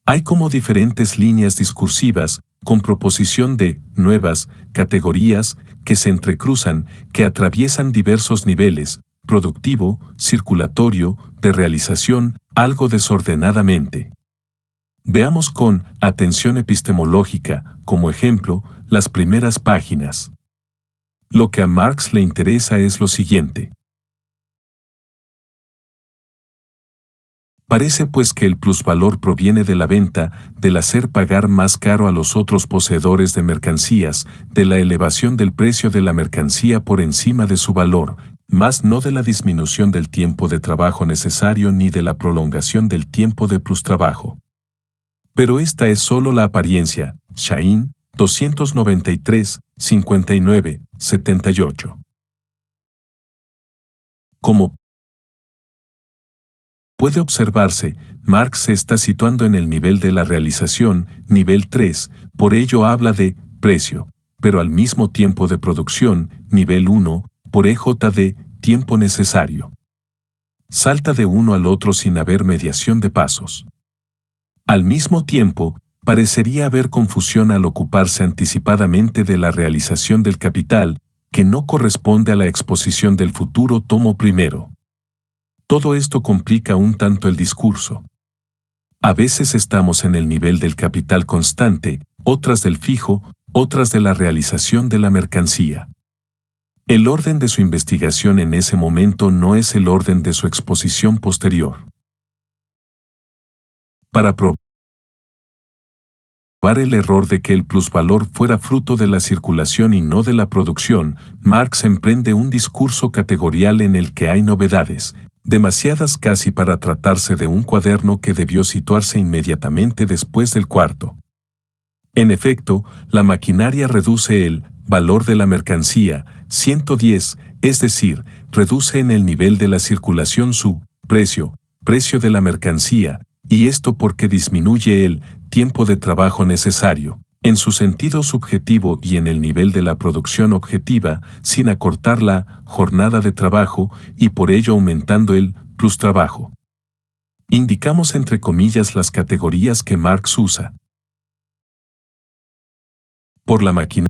S1: Hay como diferentes líneas discursivas, con proposición de nuevas categorías que se entrecruzan, que atraviesan diversos niveles, productivo, circulatorio, de realización, algo desordenadamente. Veamos con atención epistemológica, como ejemplo, las primeras páginas. Lo que a Marx le interesa es lo siguiente. Parece pues que el plusvalor proviene de la venta, del hacer pagar más caro a los otros poseedores de mercancías, de la elevación del precio de la mercancía por encima de su valor, mas no de la disminución del tiempo de trabajo necesario ni de la prolongación del tiempo de plustrabajo. Pero esta es solo la apariencia. Shain, 293, 59, 78. Como puede observarse, Marx se está situando en el nivel de la realización, nivel 3, por ello habla de precio, pero al mismo tiempo de producción, nivel 1, por EJD, tiempo necesario. Salta de uno al otro sin haber mediación de pasos. Al mismo tiempo, parecería haber confusión al ocuparse anticipadamente de la realización del capital, que no corresponde a la exposición del futuro tomo primero. Todo esto complica un tanto el discurso. A veces estamos en el nivel del capital constante, otras del fijo, otras de la realización de la mercancía. El orden de su investigación en ese momento no es el orden de su exposición posterior. Para probar el error de que el plusvalor fuera fruto de la circulación y no de la producción, Marx emprende un discurso categorial en el que hay novedades, demasiadas casi para tratarse de un cuaderno que debió situarse inmediatamente después del cuarto. En efecto, la maquinaria reduce el valor de la mercancía, 110, es decir, reduce en el nivel de la circulación su precio de la mercancía, y esto porque disminuye el tiempo de trabajo necesario, en su sentido subjetivo y en el nivel de la producción objetiva, sin acortar la jornada de trabajo y por ello aumentando el plustrabajo. Indicamos entre comillas las categorías que Marx usa. Por la maquinaria,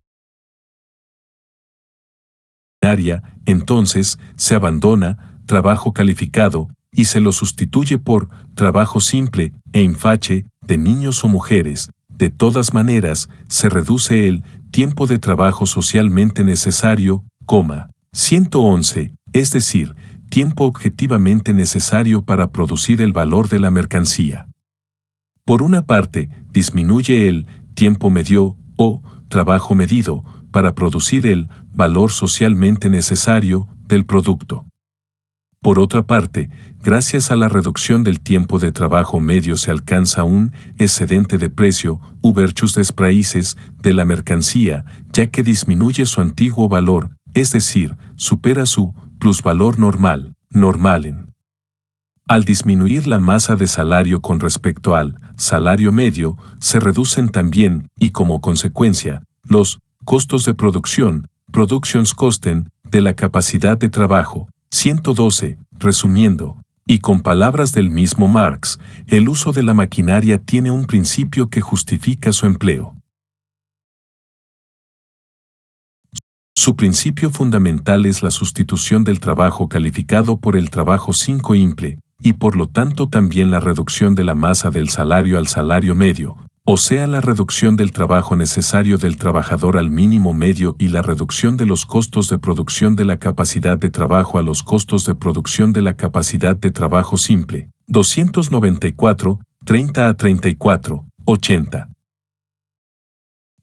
S1: entonces, se abandona trabajo calificado y se lo sustituye por trabajo simple e infache de niños o mujeres. De todas maneras, se reduce el tiempo de trabajo socialmente necesario, 111, es decir, tiempo objetivamente necesario para producir el valor de la mercancía. Por una parte, disminuye el tiempo medio o trabajo medido para producir el valor socialmente necesario del producto. Por otra parte, gracias a la reducción del tiempo de trabajo medio se alcanza un excedente de precio, Überschuss des Preises, de la mercancía, ya que disminuye su antiguo valor, es decir, supera su plusvalor normal, normalen. Al disminuir la masa de salario con respecto al salario medio, se reducen también, y como consecuencia, los costos de producción, Produktionskosten, de la capacidad de trabajo. 112. Resumiendo, y con palabras del mismo Marx, el uso de la maquinaria tiene un principio que justifica su empleo. Su principio fundamental es la sustitución del trabajo calificado por el trabajo sin coimple, y por lo tanto también la reducción de la masa del salario al salario medio, o sea la reducción del trabajo necesario del trabajador al mínimo medio y la reducción de los costos de producción de la capacidad de trabajo a los costos de producción de la capacidad de trabajo simple. 294, 30 a 34, 80.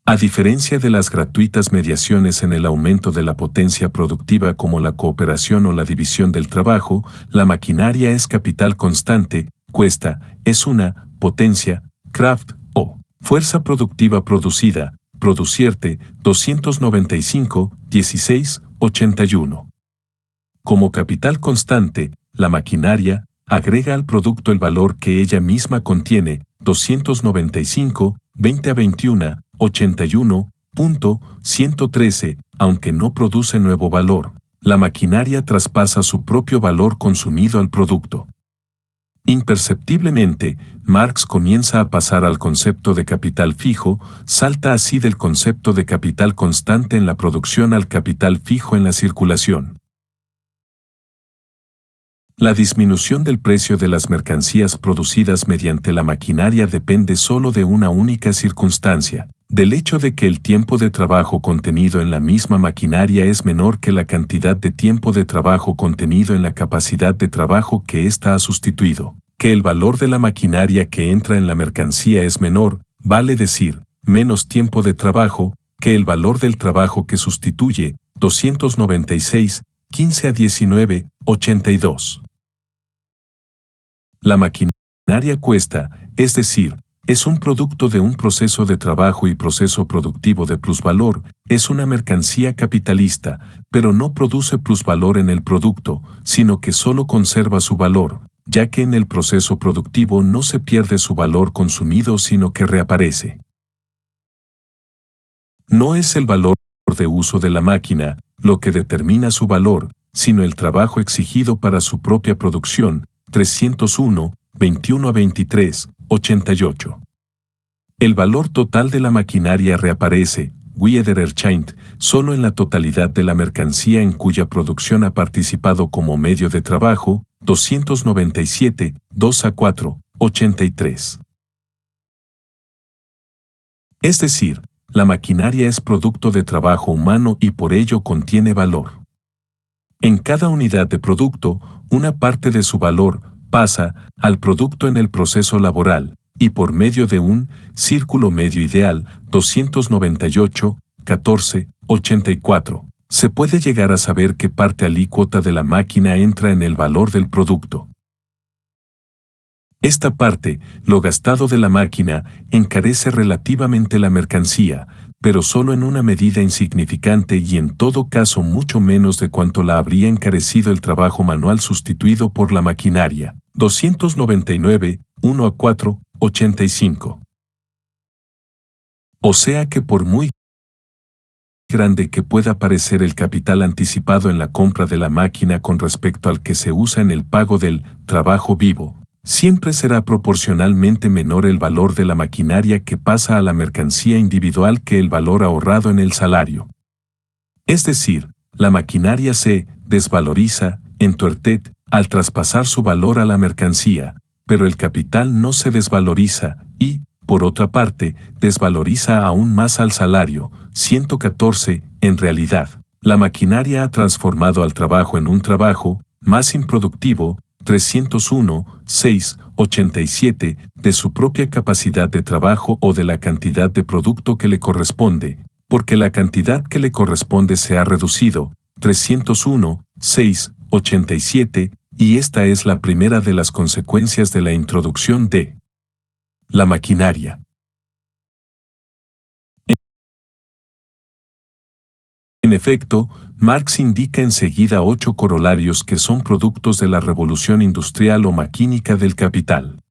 S1: A diferencia de las gratuitas mediaciones en el aumento de la potencia productiva como la cooperación o la división del trabajo, la maquinaria es capital constante, cuesta, es una potencia, Kraft, o fuerza productiva producida, producierte, 295, 16, 81. Como capital constante, la maquinaria agrega al producto el valor que ella misma contiene, 295, 20 a 21, 81.113, aunque no produce nuevo valor, la maquinaria traspasa su propio valor consumido al producto. Imperceptiblemente, Marx comienza a pasar al concepto de capital fijo, salta así del concepto de capital constante en la producción al capital fijo en la circulación. La disminución del precio de las mercancías producidas mediante la maquinaria depende solo de una única circunstancia, del hecho de que el tiempo de trabajo contenido en la misma maquinaria es menor que la cantidad de tiempo de trabajo contenido en la capacidad de trabajo que ésta ha sustituido, que el valor de la maquinaria que entra en la mercancía es menor, vale decir, menos tiempo de trabajo, que el valor del trabajo que sustituye, 296, 15 a 19, 82. La maquinaria cuesta, es decir, es un producto de un proceso de trabajo y proceso productivo de plusvalor, es una mercancía capitalista, pero no produce plusvalor en el producto, sino que solo conserva su valor, ya que en el proceso productivo no se pierde su valor consumido sino que reaparece. No es el valor de uso de la máquina lo que determina su valor, sino el trabajo exigido para su propia producción, 301, 21 a 23, 88. El valor total de la maquinaria reaparece, Wiedererscheint, solo en la totalidad de la mercancía en cuya producción ha participado como medio de trabajo, 297, 2 a 4, 83. Es decir, la maquinaria es producto de trabajo humano y por ello contiene valor. En cada unidad de producto, una parte de su valor pasa al producto en el proceso laboral, y por medio de un círculo medio ideal, 298, 14, 84, se puede llegar a saber qué parte alícuota de la máquina entra en el valor del producto. Esta parte, lo gastado de la máquina, encarece relativamente la mercancía, pero solo en una medida insignificante y en todo caso mucho menos de cuanto la habría encarecido el trabajo manual sustituido por la maquinaria. 299, 1 a 4, 85. O sea que por muy grande que pueda parecer el capital anticipado en la compra de la máquina con respecto al que se usa en el pago del trabajo vivo, siempre será proporcionalmente menor el valor de la maquinaria que pasa a la mercancía individual que el valor ahorrado en el salario. Es decir, la maquinaria se desvaloriza, entuertet, al traspasar su valor a la mercancía, pero el capital no se desvaloriza y, por otra parte, desvaloriza aún más al salario. 114, en realidad, la maquinaria ha transformado al trabajo en un trabajo más improductivo, 301, 6, 87, de su propia capacidad de trabajo o de la cantidad de producto que le corresponde, porque la cantidad que le corresponde se ha reducido, 301, 6, 87, y esta es la primera de las consecuencias de la introducción de la maquinaria. En efecto, Marx indica enseguida 8 corolarios que son productos de la revolución industrial o maquínica del capital.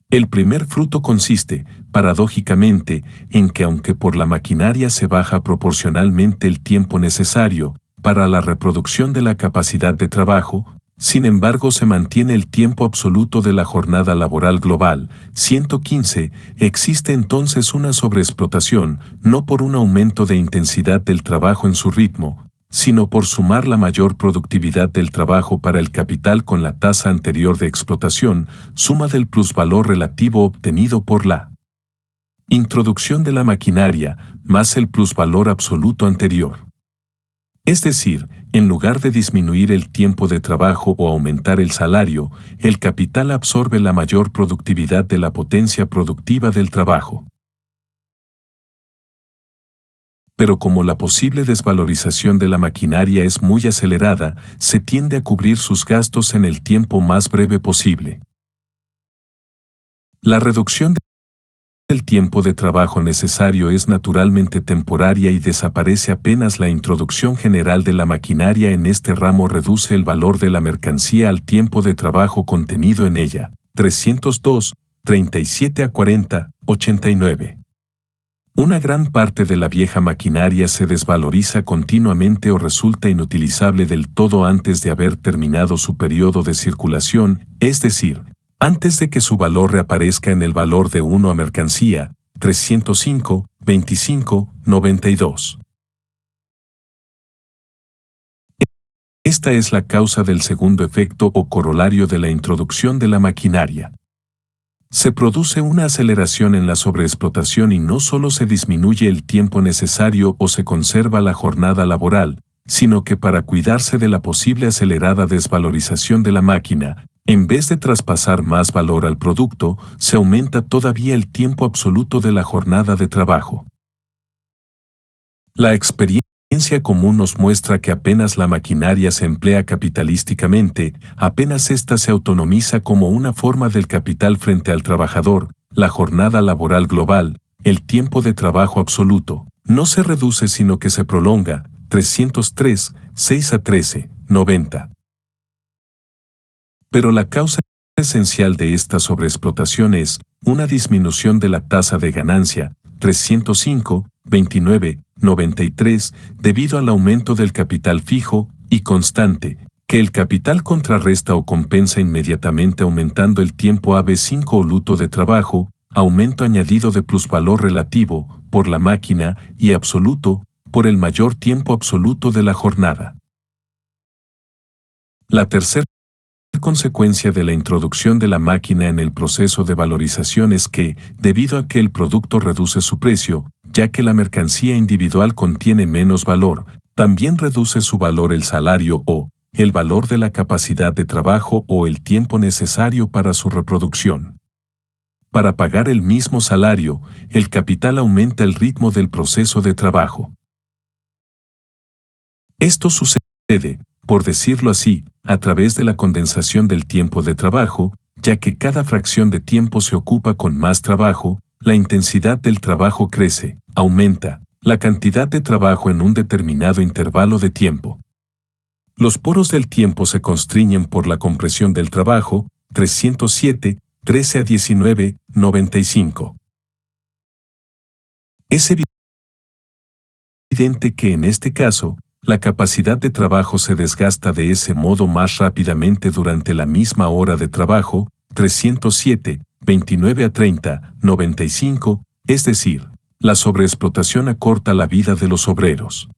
S1: El primer fruto consiste, paradójicamente, en que aunque por la maquinaria se baja proporcionalmente el tiempo necesario para la reproducción de la capacidad de trabajo, sin embargo se mantiene el tiempo absoluto de la jornada laboral global, 115, existe entonces una sobreexplotación, no por un aumento de intensidad del trabajo en su ritmo, sino por sumar la mayor productividad del trabajo para el capital con la tasa anterior de explotación, suma del plusvalor relativo obtenido por la introducción de la maquinaria, más el plusvalor absoluto anterior. Es decir, en lugar de disminuir el tiempo de trabajo o aumentar el salario, el capital absorbe la mayor productividad de la potencia productiva del trabajo. Pero como la posible desvalorización de la maquinaria es muy acelerada, se tiende a cubrir sus gastos en el tiempo más breve posible. La reducción del tiempo de trabajo necesario es naturalmente temporaria y desaparece apenas la introducción general de la maquinaria en este ramo reduce el valor de la mercancía al tiempo de trabajo contenido en ella. 302, 37 a 40, 89. Una gran parte de la vieja maquinaria se desvaloriza continuamente o resulta inutilizable del todo antes de haber terminado su periodo de circulación, es decir, antes de que su valor reaparezca en el valor de uno a mercancía, 305, 25, 92. Esta es la causa del segundo efecto o corolario de la introducción de la maquinaria. Se produce una aceleración en la sobreexplotación y no solo se disminuye el tiempo necesario o se conserva la jornada laboral, sino que para cuidarse de la posible acelerada desvalorización de la máquina, en vez de traspasar más valor al producto, se aumenta todavía el tiempo absoluto de la jornada de trabajo. La experiencia común nos muestra que apenas la maquinaria se emplea capitalísticamente, apenas ésta se autonomiza como una forma del capital frente al trabajador, la jornada laboral global, el tiempo de trabajo absoluto, no se reduce sino que se prolonga, 303, 6 a 13, 90. Pero la causa esencial de esta sobreexplotación es una disminución de la tasa de ganancia, 305, 29, 93, debido al aumento del capital fijo y constante, que el capital contrarresta o compensa inmediatamente aumentando el tiempo AB5 o luto de trabajo, aumento añadido de plusvalor relativo, por la máquina, y absoluto, por el mayor tiempo absoluto de la jornada. La tercera consecuencia de la introducción de la máquina en el proceso de valorización es que, debido a que el producto reduce su precio, ya que la mercancía individual contiene menos valor, también reduce su valor el salario o el valor de la capacidad de trabajo o el tiempo necesario para su reproducción. Para pagar el mismo salario, el capital aumenta el ritmo del proceso de trabajo. Esto sucede, por decirlo así, a través de la condensación del tiempo de trabajo, ya que cada fracción de tiempo se ocupa con más trabajo, la intensidad del trabajo crece, aumenta la cantidad de trabajo en un determinado intervalo de tiempo. Los poros del tiempo se constriñen por la compresión del trabajo, 307, 13 a 19, 95. Es evidente que en este caso, la capacidad de trabajo se desgasta de ese modo más rápidamente durante la misma hora de trabajo, 307, 29 a 30, 95, es decir, la sobreexplotación acorta la vida de los obreros.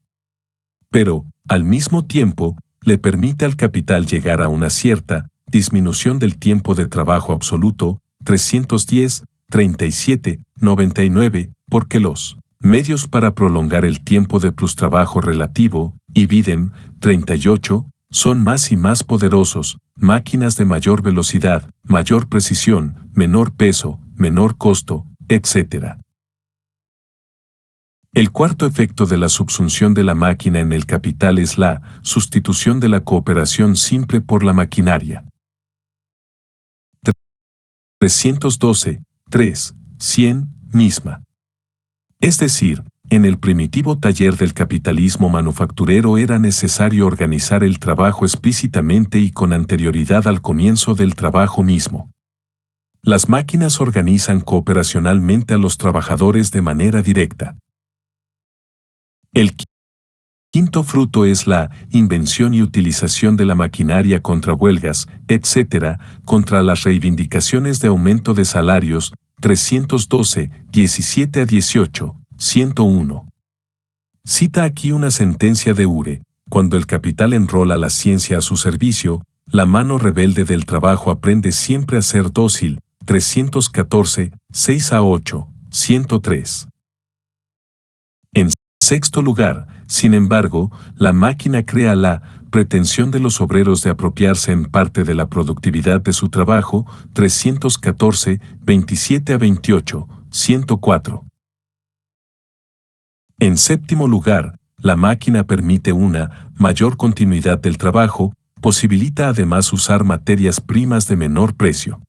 S1: Pero, al mismo tiempo, le permite al capital llegar a una cierta disminución del tiempo de trabajo absoluto, 310, 37, 99, porque los medios para prolongar el tiempo de plustrabajo relativo, ibidem, 38, son más y más poderosos, máquinas de mayor velocidad, mayor precisión, menor peso, menor costo, etc. El cuarto efecto de la subsunción de la máquina en el capital es la sustitución de la cooperación simple por la maquinaria. 312, 3, 100, misma. Es decir, en el primitivo taller del capitalismo manufacturero era necesario organizar el trabajo explícitamente y con anterioridad al comienzo del trabajo mismo. Las máquinas organizan cooperacionalmente a los trabajadores de manera directa. El quinto fruto es la invención y utilización de la maquinaria contra huelgas, etc., contra las reivindicaciones de aumento de salarios, 312, 17 a 18, 101. Cita aquí una sentencia de Ure: cuando el capital enrola la ciencia a su servicio, la mano rebelde del trabajo aprende siempre a ser dócil, 314, 6 a 8, 103. En sexto lugar, sin embargo, la máquina crea la pretensión de los obreros de apropiarse en parte de la productividad de su trabajo, 314, 27 a 28, 104. En séptimo lugar, la máquina permite una mayor continuidad del trabajo, posibilita además usar materias primas de menor precio.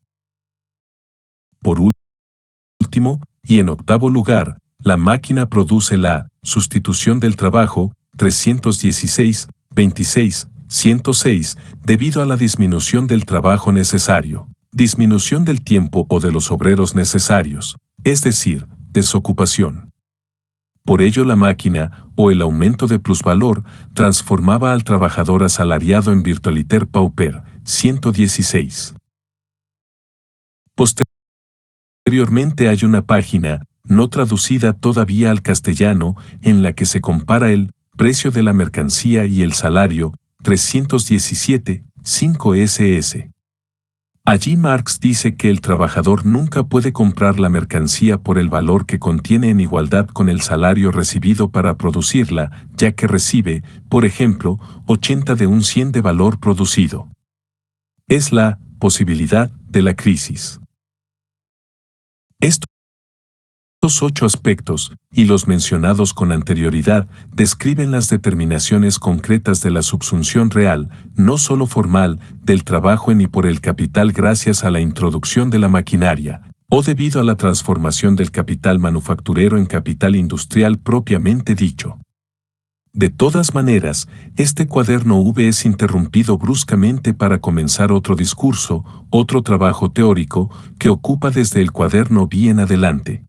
S1: Por último, y en octavo lugar, la máquina produce la sustitución del trabajo, 316, 26, 106, debido a la disminución del trabajo necesario, disminución del tiempo o de los obreros necesarios, es decir, desocupación. Por ello la máquina, o el aumento de plusvalor, transformaba al trabajador asalariado en virtualiter pauper, 116. Posteriormente hay una página, no traducida todavía al castellano, en la que se compara el precio de la mercancía y el salario, 317, 5 SS. Allí Marx dice que el trabajador nunca puede comprar la mercancía por el valor que contiene en igualdad con el salario recibido para producirla, ya que recibe, por ejemplo, 80 de un 100 de valor producido. Es la posibilidad de la crisis. Estos 8 aspectos, y los mencionados con anterioridad, describen las determinaciones concretas de la subsunción real, no solo formal, del trabajo en y por el capital gracias a la introducción de la maquinaria, o debido a la transformación del capital manufacturero en capital industrial propiamente dicho. De todas maneras, este cuaderno V es interrumpido bruscamente para comenzar otro discurso, otro trabajo teórico, que ocupa desde el cuaderno B en adelante.